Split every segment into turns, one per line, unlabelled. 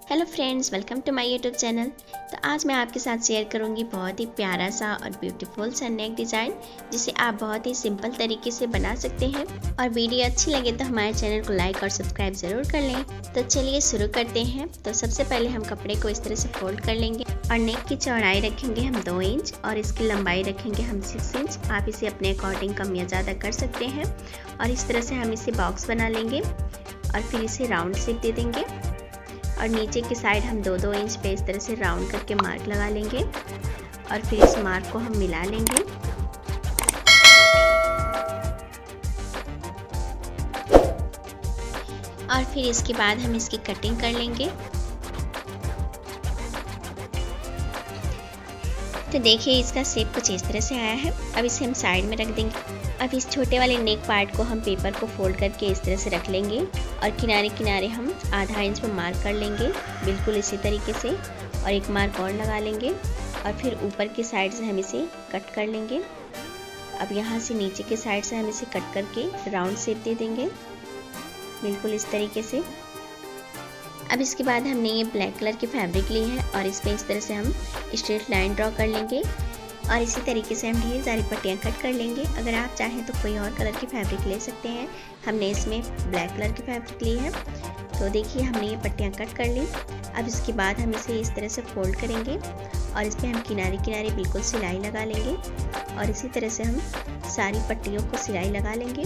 Hello friends, welcome to my YouTube channel. तो आज मैं आपके साथ शेयर करूंगी बहुत ही प्यारा सा और ब्यूटीफुल सा नेक डिज़ाइन, जिसे आप बहुत ही सिंपल तरीके से बना सकते हैं। और वीडियो अच्छी लगे तो हमारे चैनल को लाइक और सब्सक्राइब ज़रूर कर लें। तो चलिए शुरू करते हैं। तो सबसे पहले हम कपड़े को इस तरह से फोल्ड कर लेंगे और नेक की चौड़ाई रखेंगे हम 2 इंच और इसकी लंबाई रखेंगे हम 6 इंच। आप इसे अपने अकॉर्डिंग कम या ज़्यादा कर सकते हैं। और इस तरह से हम इसे बॉक्स बना लेंगे और फिर इसे राउंड शेप दे देंगे। और नीचे की साइड हम 2-2 इंच पे इस तरह से राउंड करके मार्क लगा लेंगे और फिर इस मार्क को हम मिला लेंगे। और फिर इसके बाद हम इसकी कटिंग कर लेंगे। तो देखिए इसका शेप कुछ इस तरह से आया है। अब इसे हम साइड में रख देंगे। अब इस छोटे वाले नेक पार्ट को हम पेपर को फोल्ड करके इस तरह से रख लेंगे और किनारे किनारे हम आधा इंच में मार्क कर लेंगे, बिल्कुल इसी तरीके से। और एक मार्क और लगा लेंगे और फिर ऊपर की साइड से हम इसे कट कर लेंगे। अब यहाँ से नीचे के साइड से हम इसे कट करके राउंड शेप दे देंगे, बिल्कुल इस तरीके से। अब इसके बाद हमने ये ब्लैक कलर की फैब्रिक ली है और इस पर इस तरह से हम स्ट्रेट लाइन ड्रॉ कर लेंगे और इसी तरीके से हम ढेर सारी पट्टियाँ कट कर लेंगे। अगर आप चाहें तो कोई और कलर की फैब्रिक ले सकते हैं। हमने इसमें ब्लैक कलर की फैब्रिक ली है। तो देखिए हमने ये पट्टियाँ कट कर ली। अब इसके बाद हम इसे इस तरह से फोल्ड करेंगे और इस पर हम किनारे किनारे बिल्कुल सिलाई लगा लेंगे और इसी तरह से हम सारी पट्टियों को सिलाई लगा लेंगे।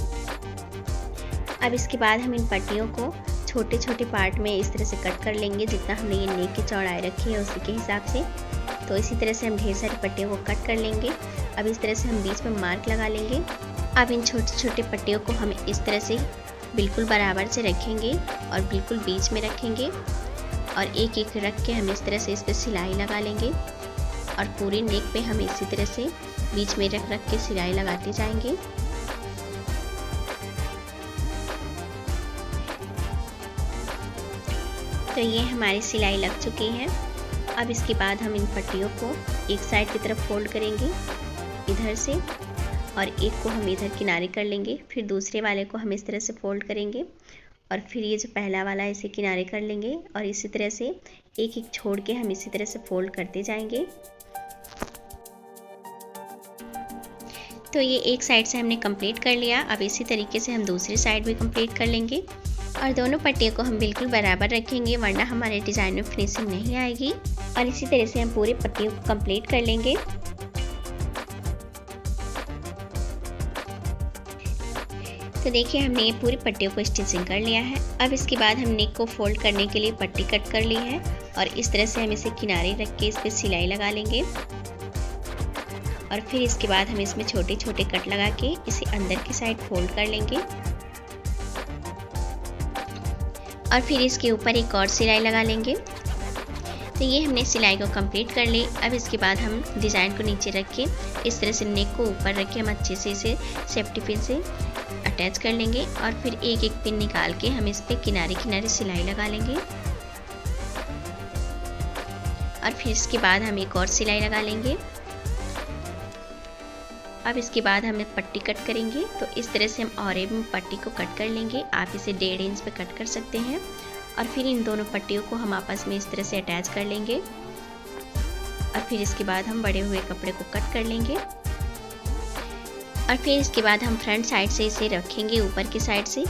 अब इसके बाद हम इन पट्टियों को छोटे छोटे पार्ट में इस तरह से कट कर लेंगे, जितना हमने ये नेक की चौड़ाई रखी है उसी के हिसाब से। तो इसी तरह से हम ढेर सारी पट्टियों को कट कर लेंगे। अब इस तरह से हम बीच में मार्क लगा लेंगे। अब इन छोटे छोटे पट्टियों को हम इस तरह से बिल्कुल बराबर से रखेंगे और बिल्कुल बीच में रखेंगे और एक एक रख के हम इस तरह से इस पर सिलाई लगा लेंगे और पूरी नेक पे हम इसी तरह से बीच में रख रख के सिलाई लगाते जाएंगे। तो ये हमारी सिलाई लग चुकी है। अब इसके बाद हम इन पट्टियों को एक साइड की तरफ फोल्ड करेंगे इधर से और एक को हम इधर किनारे कर लेंगे। फिर दूसरे वाले को हम इस तरह से फोल्ड करेंगे और फिर ये जो पहला वाला है इसे किनारे कर लेंगे और इसी तरह से एक एक छोड़ के हम इसी तरह से फोल्ड करते जाएंगे। तो ये एक साइड से हमने कंप्लीट कर लिया। अब इसी तरीके से हम दूसरी साइड भी कंप्लीट कर लेंगे और दोनों पट्टियों को हम बिल्कुल बराबर रखेंगे, वरना हमारे डिज़ाइन में फिनिशिंग नहीं आएगी। और इसी तरह से हम पूरी पट्टियों को कंप्लीट कर लेंगे। तो देखिए हमने ये पूरी पट्टियों को स्टिचिंग कर लिया है। अब इसके बाद हम नेक को फोल्ड करने के लिए पट्टी कट कर ली है और इस तरह से हम इसे किनारे रख के इस पर सिलाई लगा लेंगे और फिर इसके बाद हम इसमें छोटे छोटे कट लगा के इसे अंदर की साइड फोल्ड कर लेंगे और फिर इसके ऊपर एक और सिलाई लगा लेंगे। तो ये हमने सिलाई को कंप्लीट कर ली। अब इसके बाद हम डिज़ाइन को नीचे रख के इस तरह से नेक को ऊपर रख के हम अच्छे से इसे सेफ्टी पिन से अटैच कर लेंगे और फिर एक एक पिन निकाल के हम इस पे किनारे किनारे सिलाई लगा लेंगे और फिर इसके बाद हम एक और सिलाई लगा लेंगे। अब इसके बाद हमें पट्टी कट करेंगे। तो इस तरह से हम और में पट्टी को कट कर लेंगे। आप इसे 1.5 इंच पे कट कर सकते हैं और फिर इन दोनों पट्टियों को हम आपस में इस तरह से अटैच कर लेंगे और फिर इसके बाद हम बड़े हुए कपड़े को कट कर लेंगे और फिर इसके बाद हम फ्रंट साइड से इसे रखेंगे ऊपर की साइड से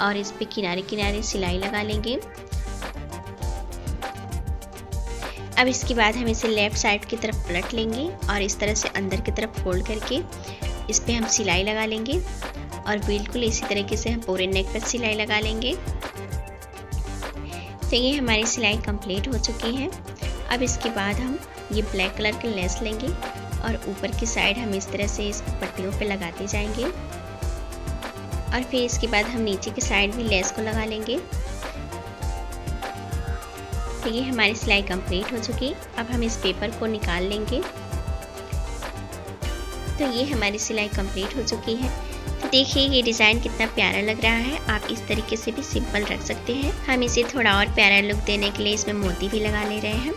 और इस पे किनारे किनारे सिलाई लगा लेंगे। अब इसके बाद हम इसे लेफ़्ट साइड की तरफ पलट लेंगे और इस तरह से अंदर की तरफ फोल्ड करके इस पे हम सिलाई लगा लेंगे और बिल्कुल इसी तरीके से हम पूरे नेक पर सिलाई लगा लेंगे। तो ये हमारी सिलाई कंप्लीट हो चुकी है। अब इसके बाद हम ये ब्लैक कलर की लेस लेंगे और ऊपर की साइड हम इस तरह से इस पट्टियों पे लगाते जाएंगे और फिर इसके बाद हम नीचे की साइड भी लेस को लगा लेंगे। तो ये हमारी सिलाई कंप्लीट हो चुकी। अब हम इस पेपर को निकाल लेंगे। तो ये हमारी सिलाई कंप्लीट हो चुकी है। तो देखिए ये डिज़ाइन कितना प्यारा लग रहा है। आप इस तरीके से भी सिंपल रख सकते हैं। हम इसे थोड़ा और प्यारा लुक देने के लिए इसमें मोती भी लगा ले रहे हैं।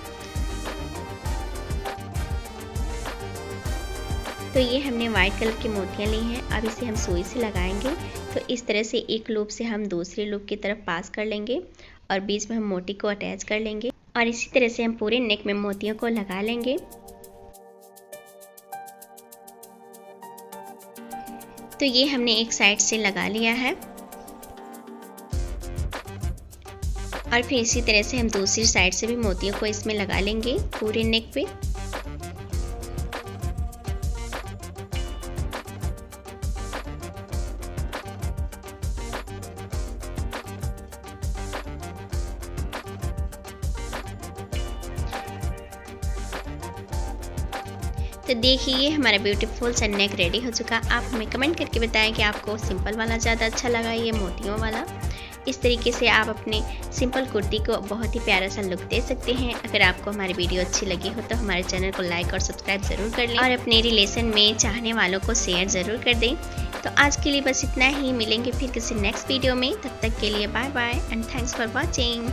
तो ये हमने वाइट कलर की मोतियाँ ली हैं। अब इसे हम सुई से लगाएंगे। तो इस तरह से एक लूप से हम दूसरे लूप की तरफ पास कर लेंगे और बीच में हम मोती को अटैच कर लेंगे और इसी तरह से हम पूरे नेक में मोतियों को लगा लेंगे। तो ये हमने एक साइड से लगा लिया है और फिर इसी तरह से हम दूसरी साइड से भी मोतियों को इसमें लगा लेंगे पूरे नेक पे। तो देखिए हमारा ब्यूटीफुल सा नेक रेडी हो चुका। आप हमें कमेंट करके बताएं कि आपको सिंपल वाला ज़्यादा अच्छा लगा ये मोतियों वाला। इस तरीके से आप अपने सिंपल कुर्ती को बहुत ही प्यारा सा लुक दे सकते हैं। अगर आपको हमारी वीडियो अच्छी लगी हो तो हमारे चैनल को लाइक और सब्सक्राइब ज़रूर कर लें और अपने रिलेशन में चाहने वालों को शेयर ज़रूर कर दें। तो आज के लिए बस इतना ही, मिलेंगे फिर किसी नेक्स्ट वीडियो में। तब तक के लिए bye bye and thanks for watching.